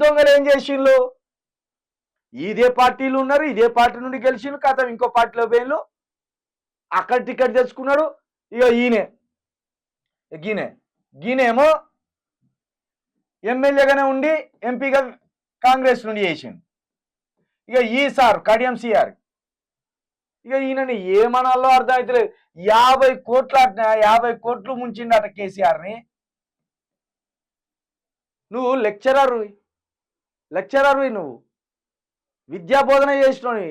దొంగలు ఏం చేసిండ్రు? ఇదే పార్టీలు ఉన్నారు, ఇదే పార్టీ నుండి గెలిచిండు, కథ ఇంకో పార్టీలో పోయిన్లు, అక్కడ టికెట్ తెచ్చుకున్నాడు. ఇక గీనేమో ఎమ్మెల్యేగానే ఉండి ఎంపీగా కాంగ్రెస్ నుండి చేసిండు. ఇక ఈ సార్ కడియం సిఆర్ ఇక ఈయనని ఏమనాలో అర్థం అవుతలేదు. 50 కోట్లు ముంచిండట కేసీఆర్ని. నువ్వు లెక్చరర్వి, నువ్వు విద్యా బోధన చేసినవి,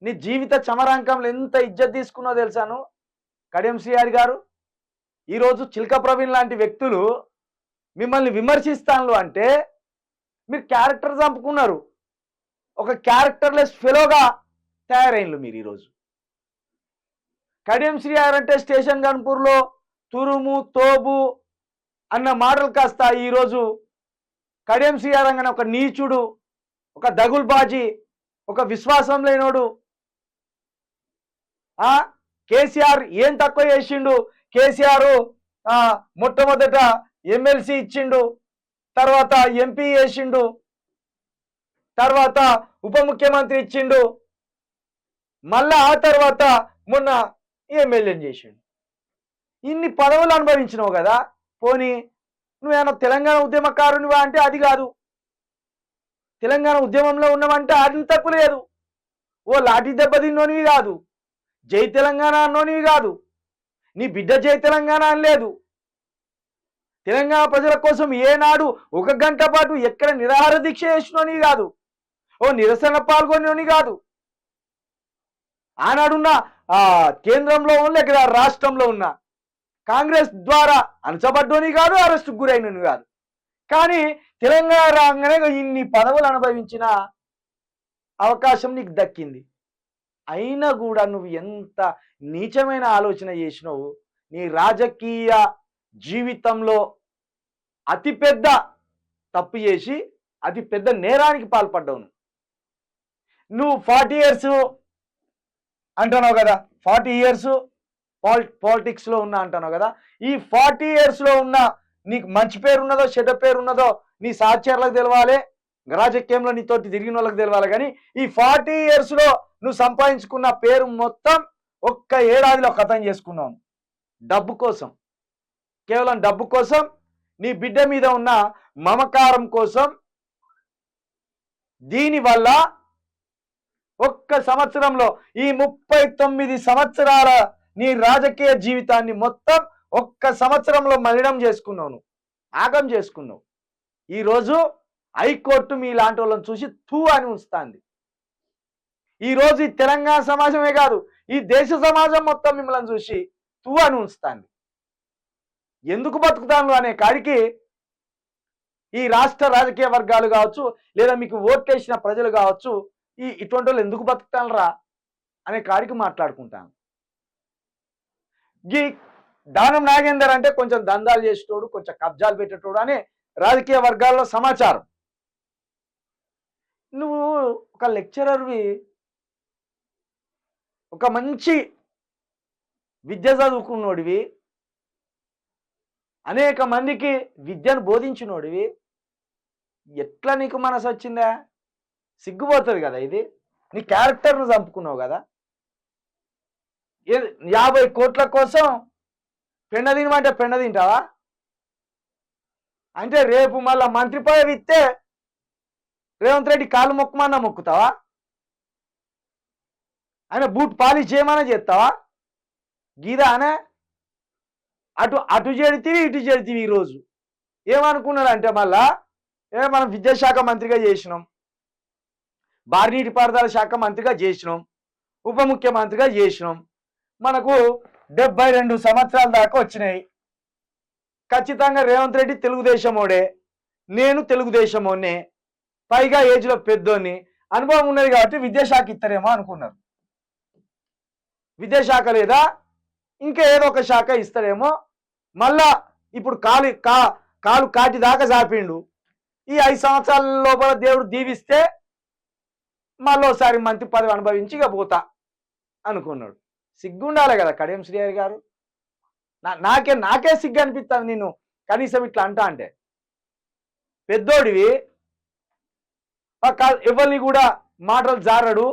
నీ జీవిత చమరాంకంలో ఎంత ఇజ్జత్ తీసుకున్నావు తెలుసాను కడియం సిఆర్ గారు. ఈరోజు చిల్క ప్రవీణ్ లాంటి వ్యక్తులు మిమ్మల్ని విమర్శిస్తాను అంటే మీరు క్యారెక్టర్ చంపుకున్నారు. ఒక క్యారెక్టర్లెస్ ఫెలోగా తయారైండ్రు మీరు ఈరోజు. కడియం సిఆర్ అంటే స్టేషన్ గన్పూర్లో తురుము తోబు అన్న మాటలు కాస్త ఈరోజు కడియం సిఆర్ అనగానే ఒక నీచుడు, ఒక దగుల్బాజీ, ఒక విశ్వాసం లేనోడు. కేసీఆర్ ఏం తక్కువ చేసిండు? కేసీఆర్ మొట్టమొదట ఎమ్మెల్సీ ఇచ్చిండు, తర్వాత ఎంపీ చేసిండు, తర్వాత ఉప ముఖ్యమంత్రి ఇచ్చిండు, మళ్ళా ఆ తర్వాత మొన్న ఎమ్మెల్యేని చేసిండు. ఇన్ని పదవులు అనుభవించినావు కదా. పోనీ నువ్వేమన్నా తెలంగాణ ఉద్యమకారునివా అంటే అది కాదు. తెలంగాణ ఉద్యమంలో ఉన్నవంటే అది తప్పు లేదు. ఓ లాఠీ దెబ్బ తిన్నోనివి కాదు, జై తెలంగాణ అన్నోనివి కాదు, నీ బిడ్డ జై తెలంగాణ అనలేదు. తెలంగాణ ప్రజల కోసం ఏనాడు 1 గంట పాటు ఎక్కడ నిరాహార దీక్ష చేసినోనివి కాదు, ఓ నిరసన పాల్గొని కాదు. ఆనాడున్న కేంద్రంలో లేక రాష్ట్రంలో ఉన్న కాంగ్రెస్ ద్వారా అణచబడ్డోని కాదు, అరెస్టుకు గురైనని కాదు. కానీ తెలంగాణ రాగానే ఇన్ని పదవులు అనుభవించిన అవకాశం నీకు దక్కింది. అయినా కూడా నువ్వు ఎంత నీచమైన ఆలోచన చేసినావు. నీ రాజకీయ జీవితంలో అతిపెద్ద తప్పు చేసి అతిపెద్ద నేరానికి పాల్పడ్డావు. నువ్వు 40 years అంటున్నావు కదా, 40 years పాలిటిక్స్లో ఉన్నా అంటున్నావు కదా. ఈ 40 yearsలో ఉన్న నీకు మంచి పేరు ఉన్నదో చెడ్డ పేరు ఉన్నదో నీ సహచరులకు తెలవాలి, రాజకీయంలో నీతోటి తిరిగిన వాళ్ళకి తెలవాలి. కానీ ఈ 40 yearsలో నువ్వు సంపాదించుకున్న పేరు మొత్తం 1 ఏడాదిలో ఖతం చేసుకున్నావు. డబ్బు కోసం, కేవలం డబ్బు కోసం, నీ బిడ్డ మీద ఉన్న మమకారం కోసం. దీనివల్ల 1 సంవత్సరంలో ఈ 39 సంవత్సరాల నీ రాజకీయ జీవితాన్ని మొత్తం 1 సంవత్సరంలో మలినం చేసుకున్నావు, ఆగం చేసుకున్నావు. ఈరోజు హైకోర్టు మీ లాంటి వాళ్ళని చూసి తూ అని ఉంచుతుంది. ఈరోజు ఈ తెలంగాణ సమాజమే కాదు, ఈ దేశ సమాజం మొత్తం మిమ్మల్ని చూసి తూ అని ఉంచుతుంది. ఎందుకు బతుకుతాను అనే కాడికి ఈ రాష్ట్ర రాజకీయ వర్గాలు కావచ్చు, లేదా మీకు ఓట్లేసిన ప్రజలు కావచ్చు, ఇటువంటి వాళ్ళు ఎందుకు బతుకుతానరా అనే కాడికి మాట్లాడుకుంటాను. ఈ దానం నాగేందర్ అంటే కొంచెం దందాలు చేసేటోడు, కొంచెం కబ్జాలు పెట్టేటోడు అనే రాజకీయ వర్గాల్లో సమాచారం. నువ్వు ఒక లెక్చరర్వి, ఒక మంచి విద్య చదువుకున్నోడివి, అనేక మందికి విద్యను బోధించినోడివి. ఎట్లా నీకు మనసు వచ్చిందా? సిగ్గుపోతుంది కదా. ఇది నీ క్యారెక్టర్ను చంపుకున్నావు కదా. 50 కోట్ల కోసం పెండ తినమంటే పెండ తింటావా? అంటే రేపు మళ్ళా మంత్రి పదవి ఇస్తే రేవంత్ రెడ్డి కాలు మొక్కమన్నా మొక్కుతావా? ఆయన బూట్ పాలిష్ చేయమన్నా చేస్తావా? గీదా అనే అటు చేడితేవి ఇటు చేడితేవి. ఈరోజు ఏమనుకున్నాడంటే మళ్ళా మనం విద్యాశాఖ మంత్రిగా చేసినాం, భారీ నీటిపారుదల శాఖ మంత్రిగా చేసినాం, ఉప ముఖ్యమంత్రిగా చేసినాం, మనకు 72 సంవత్సరాల దాకా వచ్చినాయి. ఖచ్చితంగా రేవంత్ రెడ్డి తెలుగుదేశమోడే, నేను తెలుగుదేశమోనే, పైగా ఏజ్లో పెద్దోని, అనుభవం ఉన్నది కాబట్టి విద్యాశాఖ ఇస్తారేమో అనుకున్నారు. విద్యాశాఖ లేదా ఇంకా ఏదో ఒక శాఖ ఇస్తారేమో. మళ్ళా ఇప్పుడు కాలు కాటి దాకా చాపిండు. ఈ 5 సంవత్సరాల లోపల దేవుడు దీవిస్తే మళ్ళోసారి మంత్రి పదవి అనుభవించి ఇక పోతా అనుకున్నాడు. సిగ్గుండాలి కదా కడియం శ్రీహరి గారు. నాకే సిగ్గు అనిపిస్తుంది నిన్ను కనీసం ఇట్లా అంటే. పెద్దోడివి, ఎవరిని కూడా మాటలు జారడు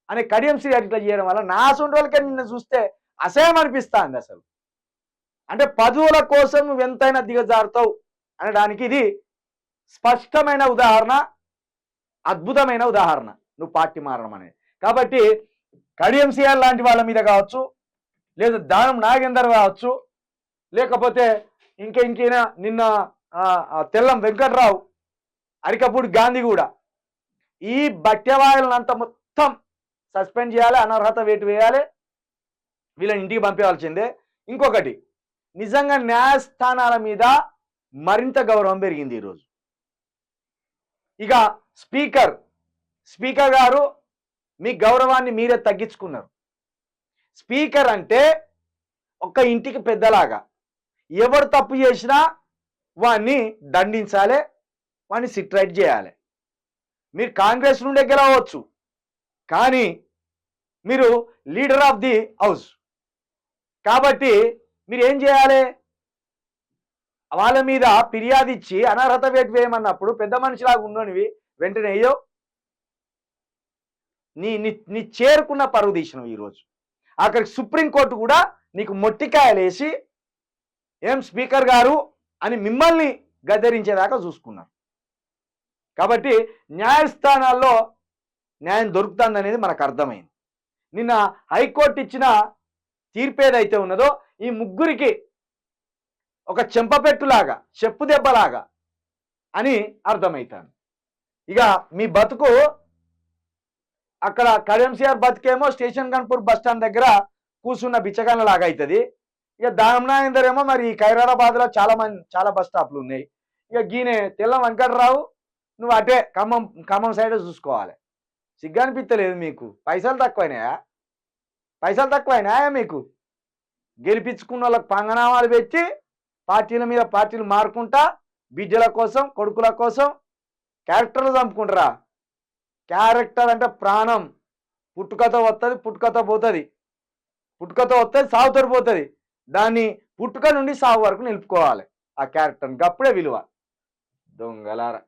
అనే కడియం శ్రీహరి ఇట్లా చేయడం వల్ల నా సొంత వాళ్ళకే నిన్ను చూస్తే అసహ్యం అనిపిస్తుంది అసలు. అంటే పదవుల కోసం నువ్వు ఎంతైనా దిగజారుతావు అనడానికి ఇది స్పష్టమైన ఉదాహరణ, అద్భుతమైన ఉదాహరణ నువ్వు పార్టీ మారడం అనేది. కాబట్టి కడియం శ్రీహరి లాంటి వాళ్ళ మీద కావచ్చు, లేదా దానం నాగేందర్ కావచ్చు, లేకపోతే ఇంకైనా నిన్న తెల్లం వెంకట్రావు, అరికపూడి గాంధీ కూడా ఈ బట్టెవాయలంతా మొత్తం సస్పెండ్ చేయాలి, అనర్హత వేటు వేయాలి, వీళ్ళని ఇంటికి పంపించాల్సిందే. ఇంకొకటి, నిజంగా న్యాయస్థానాల మీద మరింత గౌరవం పెరిగింది ఈరోజు. ఇక స్పీకర్ గారు మీ గౌరవాన్ని మీరే తగ్గించుకున్నారు. స్పీకర్ అంటే ఒక ఇంటికి పెద్దలాగా, ఎవరు తప్పు చేసినా వాడిని దండించాలి, వాడిని సిట్ రైట్ చేయాలి. మీరు కాంగ్రెస్ నుండే గెలవచ్చు, కానీ మీరు లీడర్ ఆఫ్ ది హౌస్ కాబట్టి మీరు ఏం చేయాలి? వాళ్ళ మీద ఫిర్యాదు ఇచ్చి అనర్హత వేటు వేయమన్నప్పుడు పెద్ద మనిషిలాగా ఉన్ననివి వెంటనే అయ్యో నీ చేరుకున్న పరువు తీసినవు. ఈరోజు అక్కడికి సుప్రీంకోర్టు కూడా నీకు మొట్టికాయలేసి ఏం స్పీకర్ గారు అని మిమ్మల్ని గద్దరించేదాకా చూసుకున్నారు. కాబట్టి న్యాయస్థానాల్లో న్యాయం దొరుకుతుంది అనేది మనకు అర్థమైంది. నిన్న హైకోర్టు ఇచ్చిన తీర్పు ఏదైతే ఉన్నదో ఈ ముగ్గురికి ఒక చెంపపెట్టులాగా, చెప్పు దెబ్బలాగా అని అర్థమవుతాను. ఇక మీ బతుకు అక్కడ కడియం శ్రీహరి బతుకేమో స్టేషన్ గన్పూర్ బస్ స్టాండ్ దగ్గర కూర్చున్న బిచ్చగాళ్ళ లాగా అవుతుంది. ఇక దానం నాగేందర్ ఏమో మరి ఖైరాబాద్లో చాలా బస్ స్టాప్లు ఉన్నాయి. ఇక గీనే తెల్లం వెంకట్రావు నువ్వు అటే ఖమ్మం సైడ్ చూసుకోవాలి. సిగ్గు అనిపించలేదు మీకు? పైసలు తక్కువైనాయా మీకు? గెలిపించుకున్న వాళ్ళకి పంగనామాలు పెట్టి పార్టీల మీద పార్టీలు మారుకుంటా బిడ్డల కోసం, కొడుకుల కోసం క్యారెక్టర్లు చంపుకుంటారా? క్యారెక్టర్ అంటే ప్రాణం. పుట్టుకతో వస్తుంది, పుట్టుకతో పోతుంది, పుట్టుకతో వస్తుంది, సాగుతో పోతుంది. దాన్ని పుట్టుక నుండి సాగు వరకు నిలుపుకోవాలి ఆ క్యారెక్టర్ని, అప్పుడే విలువ. దొంగలారా.